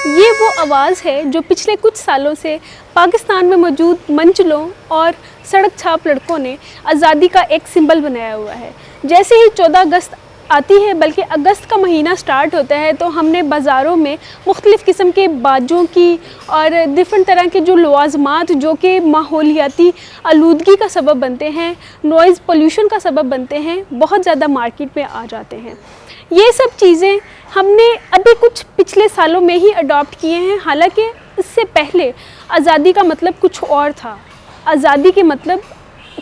یہ وہ آواز ہے جو پچھلے کچھ سالوں سے پاکستان میں موجود منچلوں اور سڑک چھاپ لڑکوں نے آزادی کا ایک سمبل بنایا ہوا ہے۔ جیسے ہی 14 اگست آتی ہے، بلکہ اگست کا مہینہ سٹارٹ ہوتا ہے، تو ہم نے بازاروں میں مختلف قسم کے باجوں کی اور ڈفرنٹ طرح کے جو لوازمات جو کہ ماحولیاتی آلودگی کا سبب بنتے ہیں، نوائز پولیوشن کا سبب بنتے ہیں، بہت زیادہ مارکیٹ میں آ جاتے ہیں۔ یہ سب چیزیں ہم نے ابھی کچھ پچھلے سالوں میں ہی اڈاپٹ کیے ہیں، حالانکہ اس سے پہلے آزادی کا مطلب کچھ اور تھا۔ آزادی کے مطلب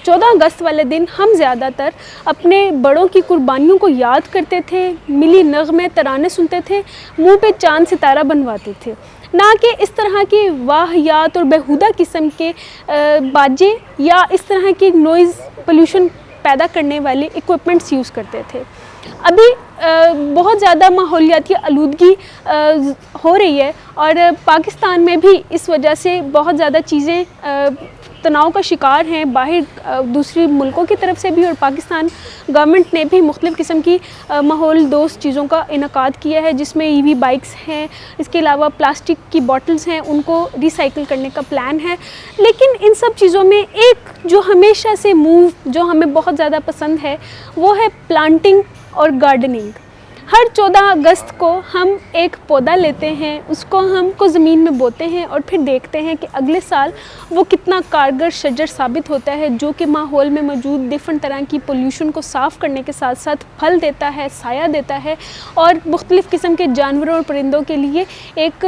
14 اگست والے دن ہم زیادہ تر اپنے بڑوں کی قربانیوں کو یاد کرتے تھے، ملی نغمے ترانے سنتے تھے، منہ پہ چاند ستارہ بنواتے تھے، نہ کہ اس طرح کی واہیات اور بیہودہ قسم کے باجے یا اس طرح کی نوائز پولیوشن پیدا کرنے والے ایکوپمنٹس یوز کرتے تھے۔ ابھی بہت زیادہ ماحولیاتی آلودگی ہو رہی ہے، اور پاکستان میں بھی اس وجہ سے بہت زیادہ چیزیں تناؤ کا شکار ہیں، باہر دوسری ملکوں کی طرف سے بھی، اور پاکستان گورنمنٹ نے بھی مختلف قسم کی ماحول دوست چیزوں کا انعقاد کیا ہے، جس میں EV بائکس ہیں، اس کے علاوہ پلاسٹک کی بوٹلز ہیں، ان کو ری سائیکل کرنے کا پلان ہے۔ لیکن ان سب چیزوں میں ایک جو ہمیشہ سے موو جو ہمیں بہت زیادہ پسند ہے، وہ ہے پلانٹنگ اور گارڈننگ۔ ہر 14 اگست کو ہم ایک پودا لیتے ہیں، اس کو ہم زمین میں بوتے ہیں، اور پھر دیکھتے ہیں کہ اگلے سال وہ کتنا کارگر شجر ثابت ہوتا ہے، جو کہ ماحول میں موجود ڈفرنٹ طرح کی پولیوشن کو صاف کرنے کے ساتھ ساتھ پھل دیتا ہے، سایہ دیتا ہے، اور مختلف قسم کے جانوروں اور پرندوں کے لیے ایک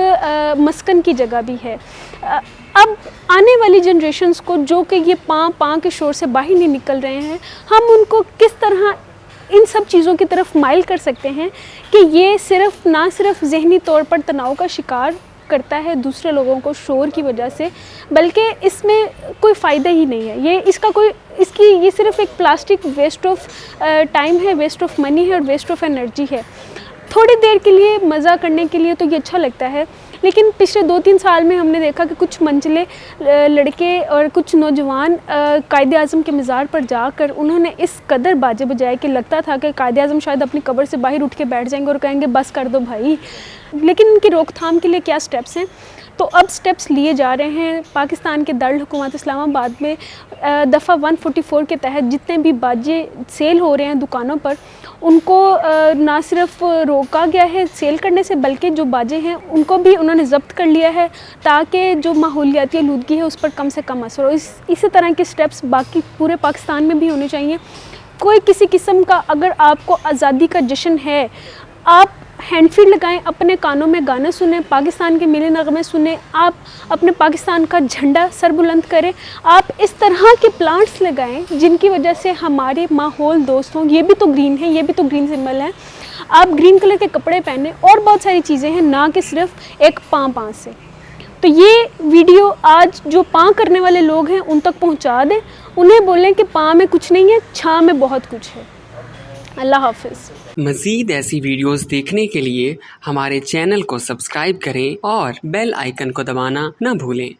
مسکن کی جگہ بھی ہے۔ اب آنے والی جنریشنز کو، جو کہ یہ پاں کے شور سے باہر نہیں نکل رہے ہیں، ہم ان کو کس طرح ان سب چیزوں کی طرف مائل کر سکتے ہیں کہ یہ نہ صرف ذہنی طور پر تناؤ کا شکار کرتا ہے دوسرے لوگوں کو شور کی وجہ سے، بلکہ اس میں کوئی فائدہ ہی نہیں ہے۔ یہ صرف ایک پلاسٹک ویسٹ آف ٹائم ہے، ویسٹ آف منی ہے، اور ویسٹ آف انرجی ہے۔ تھوڑی دیر کے لیے مزہ کرنے کے لیے تو یہ اچھا لگتا ہے، لیکن پچھلے 2-3 سال میں ہم نے دیکھا کہ کچھ منچلے لڑکے اور کچھ نوجوان قائد اعظم کے مزار پر جا کر انہوں نے اس قدر باجے بجائے کہ لگتا تھا کہ قائد اعظم شاید اپنی قبر سے باہر اٹھ کے بیٹھ جائیں گے اور کہیں گے بس کر دو بھائی۔ لیکن ان کی روک تھام کے لیے کیا سٹیپس ہیں؟ تو اب سٹیپس لیے جا رہے ہیں۔ پاکستان کے دارالحکومت اسلام آباد میں دفعہ 144 کے تحت جتنے بھی باجے سیل ہو رہے ہیں دکانوں پر، ان کو نہ صرف روکا گیا ہے سیل کرنے سے، بلکہ جو باجے ہیں ان کو بھی انہوں نے ضبط کر لیا ہے، تاکہ جو ماحولیاتی آلودگی ہے اس پر کم سے کم اثر ہو۔ اسی طرح کے سٹیپس باقی پورے پاکستان میں بھی ہونے چاہیے۔ کوئی کسی قسم کا، اگر آپ کو آزادی کا جشن ہے، آپ ہینڈ فری لگائیں، اپنے کانوں میں گانے سنیں، پاکستان کے ملی نغمے سنیں، آپ اپنے پاکستان کا جھنڈا سر بلند کریں، آپ اس طرح کے پلانٹس لگائیں جن کی وجہ سے ہمارے ماحول دوست ہوں۔ یہ بھی تو گرین ہے، یہ بھی تو گرین سمبل ہے۔ آپ گرین کلر کے کپڑے پہنیں، اور بہت ساری چیزیں ہیں، نہ کہ صرف ایک پاں سے۔ تو یہ ویڈیو آج جو پاں کرنے والے لوگ ہیں ان تک پہنچا دیں، انہیں بولیں کہ پاں میں کچھ نہیں ہے، چھاں میں بہت کچھ ہے۔ اللہ حافظ۔ مزید ایسی ویڈیوز دیکھنے کے لیے ہمارے چینل کو سبسکرائب کریں اور بیل آئیکن کو دبانا نہ بھولیں۔